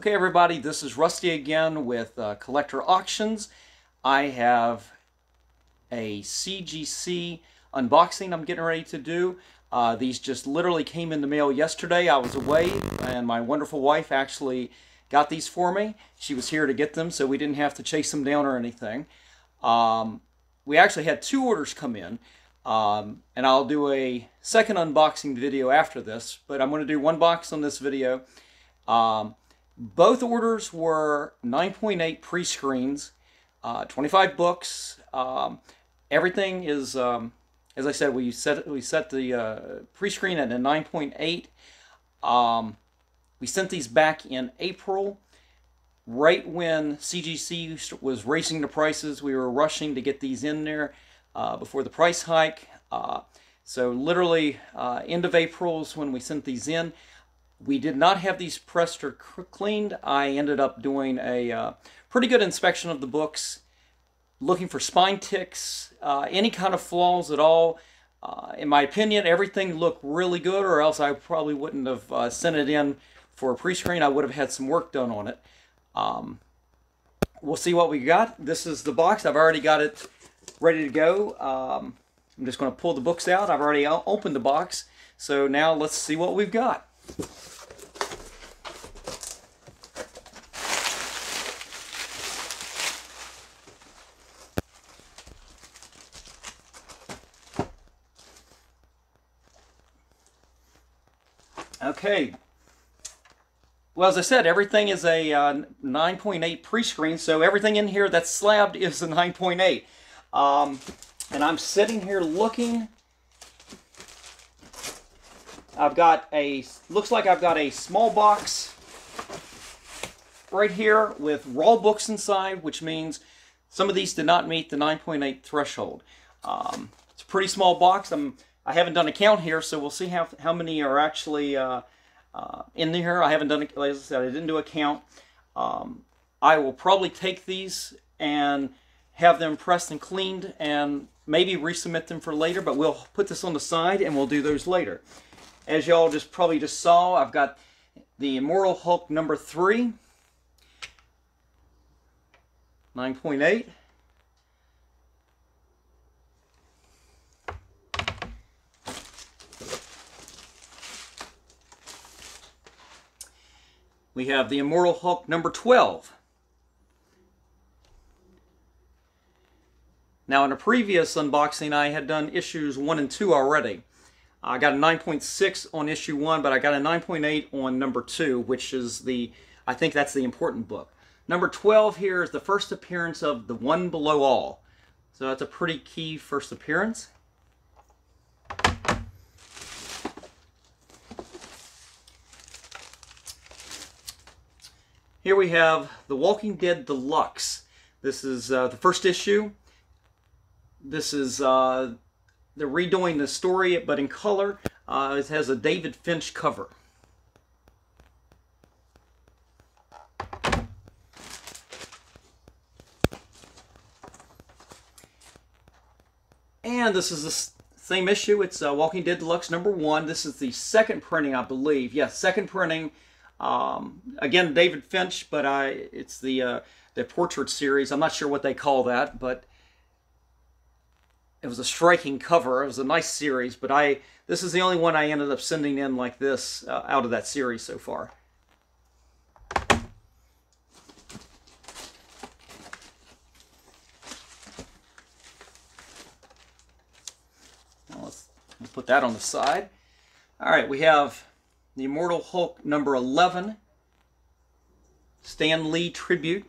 Okay, everybody, this is Rusty again with Collector Auctions. I have a CGC unboxing I'm getting ready to do. These just literally came in the mail yesterday. I was away, and my wonderful wife actually got these for me. She was here to get them, so we didn't have to chase them down or anything. We actually had 2 orders come in, and I'll do a second unboxing video after this, but I'm going to do one box on this video. Both orders were 9.8 pre-screens, 25 books. Everything is, as I said, we set the pre-screen at a 9.8. We sent these back in April, right when CGC was raising the prices. We were rushing to get these in there before the price hike. So literally end of April is when we sent these in. We did not have these pressed or cleaned. I ended up doing a pretty good inspection of the books, looking for spine ticks, any kind of flaws at all. In my opinion, everything looked really good, or else I probably wouldn't have sent it in for a pre-screen. I would have had some work done on it. We'll see what we got. This is the box. I've already got it ready to go. I'm just going to pull the books out. I've already opened the box. So now let's see what we've got. Okay, well, as I said, everything is a 9.8 pre-screen, so everything in here that's slabbed is a 9.8. And I'm sitting here looking. Looks like I've got a small box right here with raw books inside, which means some of these did not meet the 9.8 threshold. It's a pretty small box. I haven't done a count here, so we'll see how many are actually in here. I haven't done it, like I said, I didn't do a count. I will probably take these and have them pressed and cleaned and maybe resubmit them for later, but we'll put this on the side and we'll do those later. As y'all probably just saw, I've got the Immortal Hulk number 3, 9.8. We have the Immortal Hulk number 12. Now, in a previous unboxing, I had done issues 1 and 2 already. I got a 9.6 on issue 1, but I got a 9.8 on number 2, which is I think that's the important book. Number 12 here is the first appearance of the One Below All. So that's a pretty key first appearance. Here we have The Walking Dead Deluxe. This is the first issue. This is, they're redoing the story, but in color. It has a David Finch cover. And this is the same issue. It's Walking Dead Deluxe number 1. This is the second printing, I believe. Yes, second printing. Again, David Finch, but it's the portrait series. I'm not sure what they call that, but it was a striking cover. It was a nice series, but this is the only one I ended up sending in like this out of that series so far. Now let's put that on the side. All right, we have the Immortal Hulk number 11, Stan Lee tribute.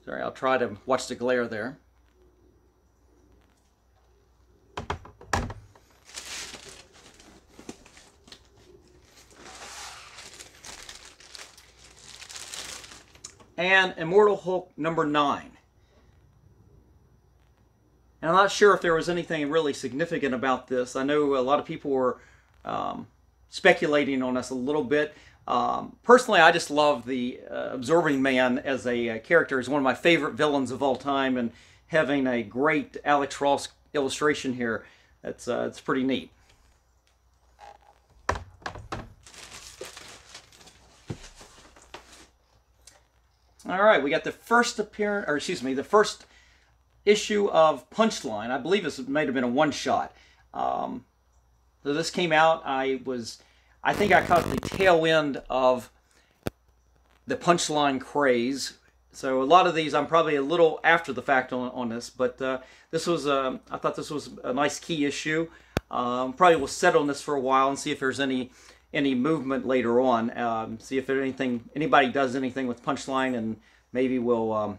Sorry, I'll try to watch the glare there. And Immortal Hulk number 9. And I'm not sure if there was anything really significant about this. I know a lot of people were speculating on us a little bit. Personally, I just love the Absorbing Man as a character. He's one of my favorite villains of all time, and having a great Alex Ross illustration here, it's pretty neat. All right, we got the first appearance, or excuse me, the first issue of Punchline. I believe this might have been a one-shot. So this came out. I think I caught the tail end of the Punchline craze. So a lot of these, I'm probably a little after the fact on this, but this was I thought this was a nice key issue. Probably will sit on this for a while and see if there's any movement later on. See if anybody does anything with Punchline, and maybe we'll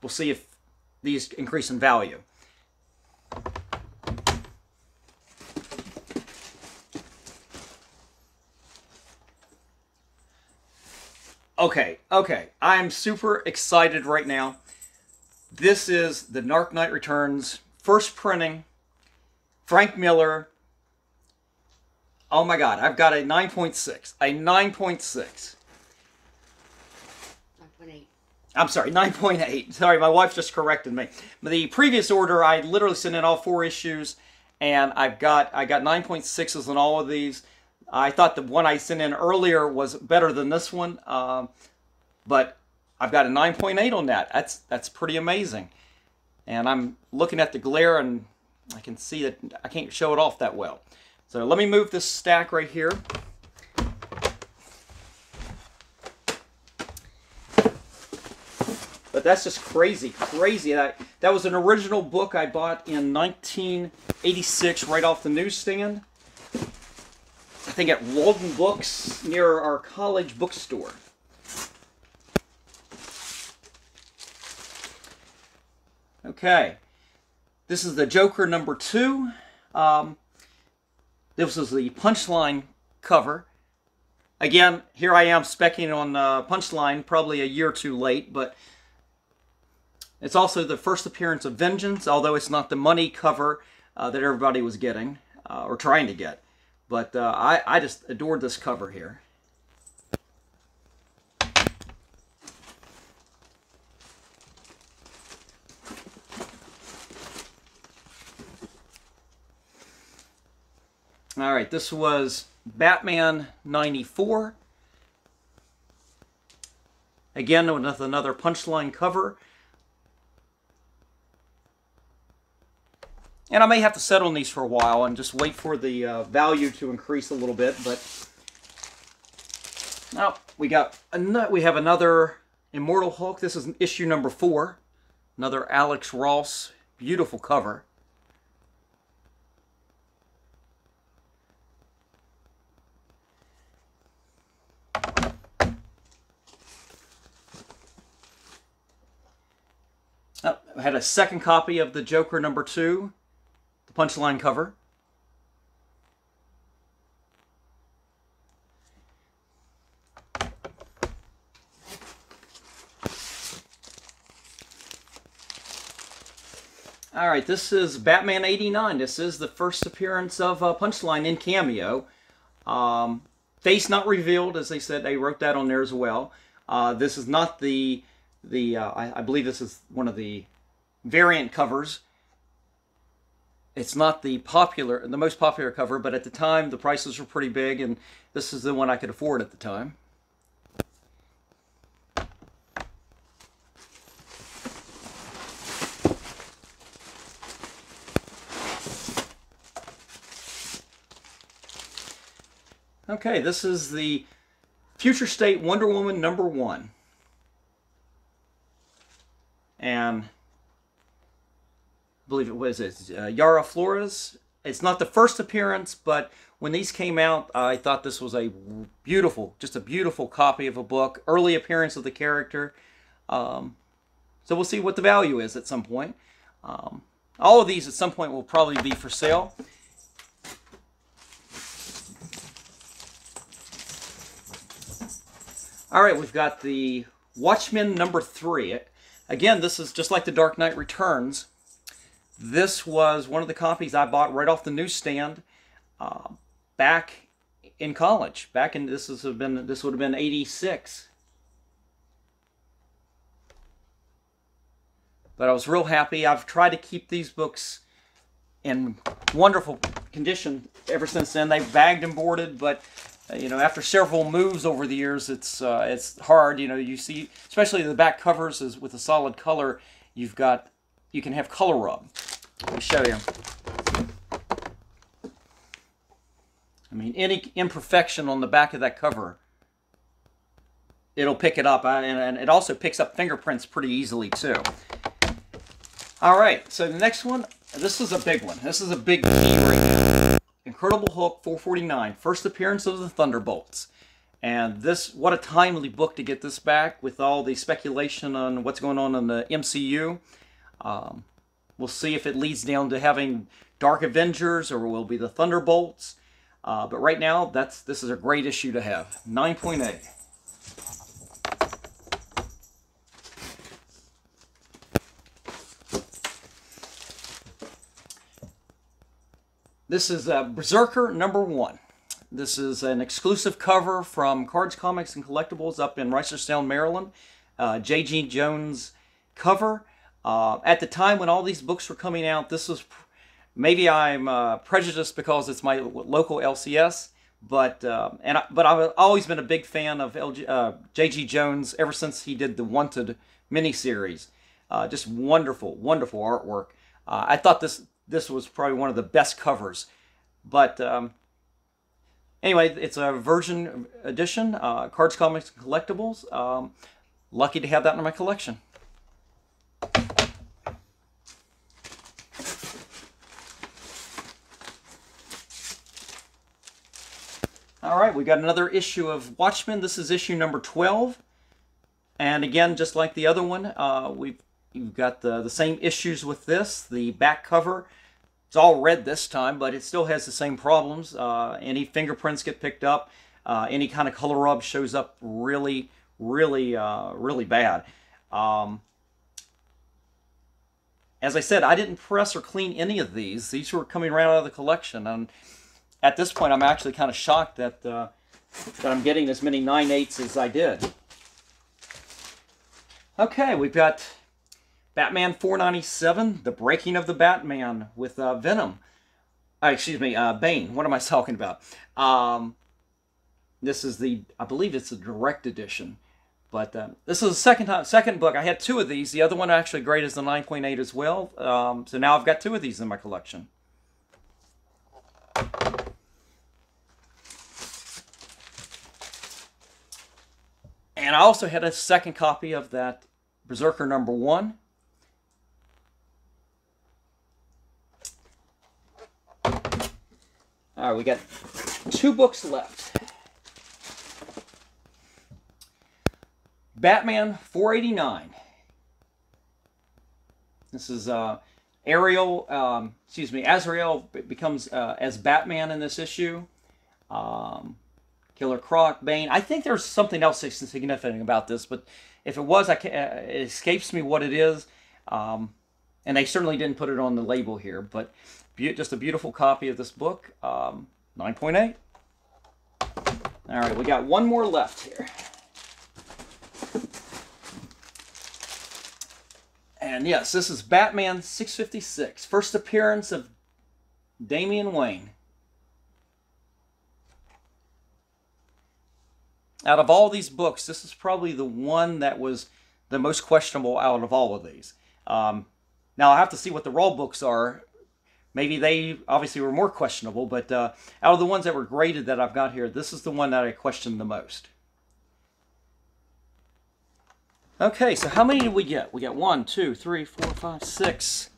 see if these increase in value. Okay, I'm super excited right now. This is The Dark Knight Returns, first printing, Frank Miller. Oh my God, I've got a 9.6. A 9.6. 9.8. I'm sorry, 9.8. Sorry, my wife just corrected me. The previous order, I literally sent in all 4 issues, and I got 9.6s on all of these. I thought the one I sent in earlier was better than this one, but I've got a 9.8 on that. That's pretty amazing. And I'm looking at the glare, and I can see that I can't show it off that well. So let me move this stack right here. But that's just crazy. That was an original book I bought in 1986 right off the newsstand. I think at Walden Books near our college bookstore. Okay, this is the Joker number 2. This was the Punchline cover. Again, here I am specking on Punchline, probably a year too late, but it's also the first appearance of Vengeance, although it's not the money cover that everybody was getting, or trying to get. But I just adored this cover here. All right, this was Batman 94. Again, with another Punchline cover. And I may have to set on these for a while and just wait for the value to increase a little bit. But now we have another Immortal Hulk. This is issue number 4. Another Alex Ross, beautiful cover. I had a second copy of the Joker number 2, the Punchline cover. All right, this is Batman 89. This is the first appearance of Punchline in cameo. Face not revealed, as they said. They wrote that on there as well. This is not I believe this is one of the variant covers. It's not the most popular cover, but at the time the prices were pretty big, and this is the one I could afford at the time. Okay, this is the Future State Wonder Woman number 1. And I believe it was Yara Flores. It's not the first appearance, but when these came out, I thought this was just a beautiful copy of a book. Early appearance of the character. So we'll see what the value is at some point. All of these at some point will probably be for sale. All right, we've got the Watchmen number 3. Again, this is just like the Dark Knight Returns. This was one of the copies I bought right off the newsstand back in college. This would have been 86. But I was real happy. I've tried to keep these books in wonderful condition ever since then. They've bagged and boarded, but you know, after several moves over the years, it's hard. You know, you see, especially the back covers is with a solid color. You can have color rub. Let me show you. I mean, any imperfection on the back of that cover, it'll pick it up, and it also picks up fingerprints pretty easily too. All right, so the next one, this is a big one. This is a big key right now. Incredible Hulk 449, first appearance of the Thunderbolts. And this, what a timely book to get this back with all the speculation on what's going on in the MCU. We'll see if it leads down to having Dark Avengers or will be the Thunderbolts. But right now, this is a great issue to have. 9.8. This is Berserker #1. This is an exclusive cover from Cards, Comics, and Collectibles up in Reisterstown, Maryland. J.G. Jones cover. At the time when all these books were coming out, this was, maybe I'm prejudiced because it's my local LCS, but I've always been a big fan of J.G. Jones ever since he did the Wanted miniseries. Just wonderful, wonderful artwork. I thought this was probably one of the best covers, but anyway, it's a version edition, Cards, Comics, and Collectibles. Lucky to have that in my collection. All right, we got another issue of Watchmen. This is issue number 12. And again, just like the other one, you've got the same issues with this. The back cover, it's all red this time, but it still has the same problems. Any fingerprints get picked up. Any kind of color rub shows up really, really, really bad. As I said, I didn't press or clean any of these. These were coming right out of the collection. And at this point, I'm actually kind of shocked that I'm getting as many 9/8s as I did. Okay, we've got Batman 497, The Breaking of the Batman with Venom. Excuse me, Bane. What am I talking about? This is I believe it's the direct edition. But this is the second book. I had two of these. The other one actually graded as the 9.8 as well. So now I've got two of these in my collection. And I also had a second copy of that Berserker #1. All right, we got two books left. Batman 489. This is Azrael becomes as Batman in this issue. Killer Croc, Bane. I think there's something else significant about this, but if it was, it escapes me what it is. And they certainly didn't put it on the label here, but just a beautiful copy of this book. 9.8. All right, we got one more left here. And yes, this is Batman 656, first appearance of Damian Wayne. Out of all these books, this is probably the one that was the most questionable out of all of these. Now, I'll have to see what the raw books are. Maybe they obviously were more questionable, but out of the ones that were graded that I've got here, this is the one that I questioned the most. Okay, so how many did we get? We got 1, 2, 3, 4, 5, 6,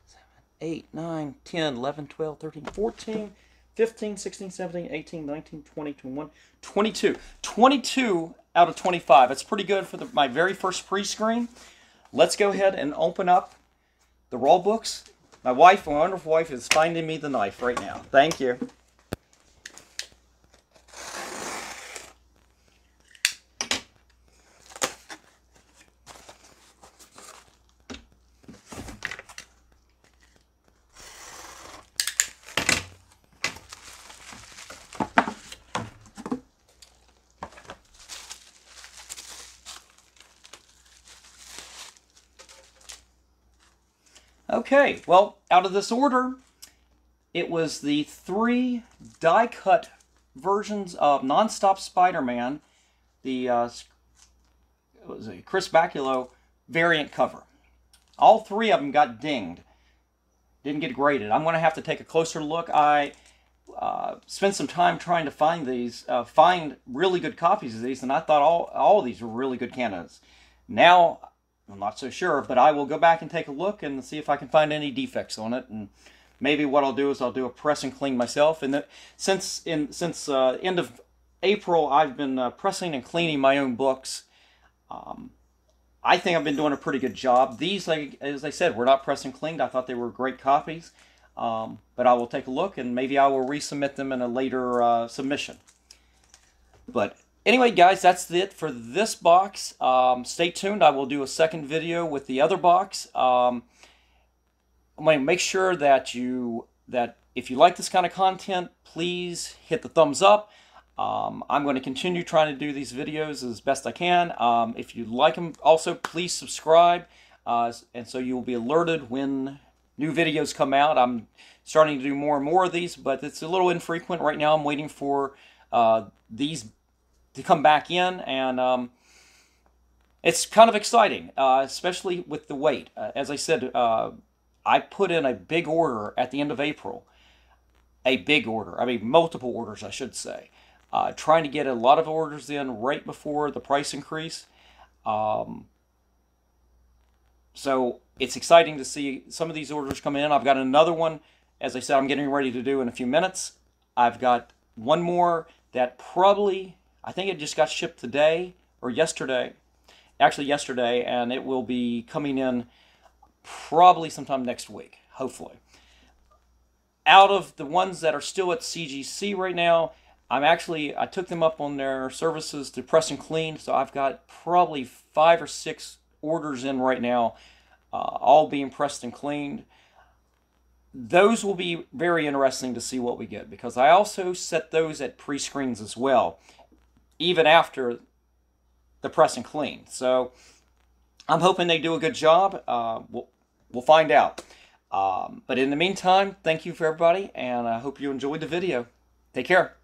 7, 8, 9, 10, 11, 12, 13, 14, 15, 16, 17, 18, 19, 20, 21, 22. 22 out of 25. That's pretty good for my very first pre-screen. Let's go ahead and open up the raw books. My wife, my wonderful wife, is finding me the knife right now. Thank you. Okay, well, out of this order, it was the 3 die-cut versions of Non-Stop Spider-Man, the was it Chris Bacalo variant cover. All three of them got dinged. Didn't get graded. I'm going to have to take a closer look. I spent some time trying to find these, find really good copies of these, and I thought all of these were really good candidates. Now, I'm not so sure, but I will go back and take a look and see if I can find any defects on it. And maybe what I'll do is I'll do a press and clean myself. And since end of April, I've been pressing and cleaning my own books. I think I've been doing a pretty good job. These, like, as I said, were not pressed and cleaned. I thought they were great copies. But I will take a look, and maybe I will resubmit them in a later submission. But anyway, guys, that's it for this box. Stay tuned. I will do a second video with the other box. I'm going to make sure that if you like this kind of content, please hit the thumbs up. I'm going to continue trying to do these videos as best I can. If you like them, also please subscribe, and so you will be alerted when new videos come out. I'm starting to do more and more of these, but it's a little infrequent right now. I'm waiting for these to come back in, and it's kind of exciting, especially with the wait. As I said, I put in a big order at the end of April. A big order. I mean, multiple orders, I should say. Trying to get a lot of orders in right before the price increase. So it's exciting to see some of these orders come in. I've got another one, as I said, I'm getting ready to do in a few minutes. I've got one more that probably, I think it just got shipped today or yesterday. Actually yesterday, and it will be coming in probably sometime next week, hopefully. Out of the ones that are still at CGC right now, I took them up on their services to press and clean, so I've got probably 5 or 6 orders in right now, all being pressed and cleaned. Those will be very interesting to see what we get, because I also set those at pre-screens as well, even after the press and clean. So I'm hoping they do a good job. We'll find out. But in the meantime, thank you for everybody, and I hope you enjoyed the video. Take care.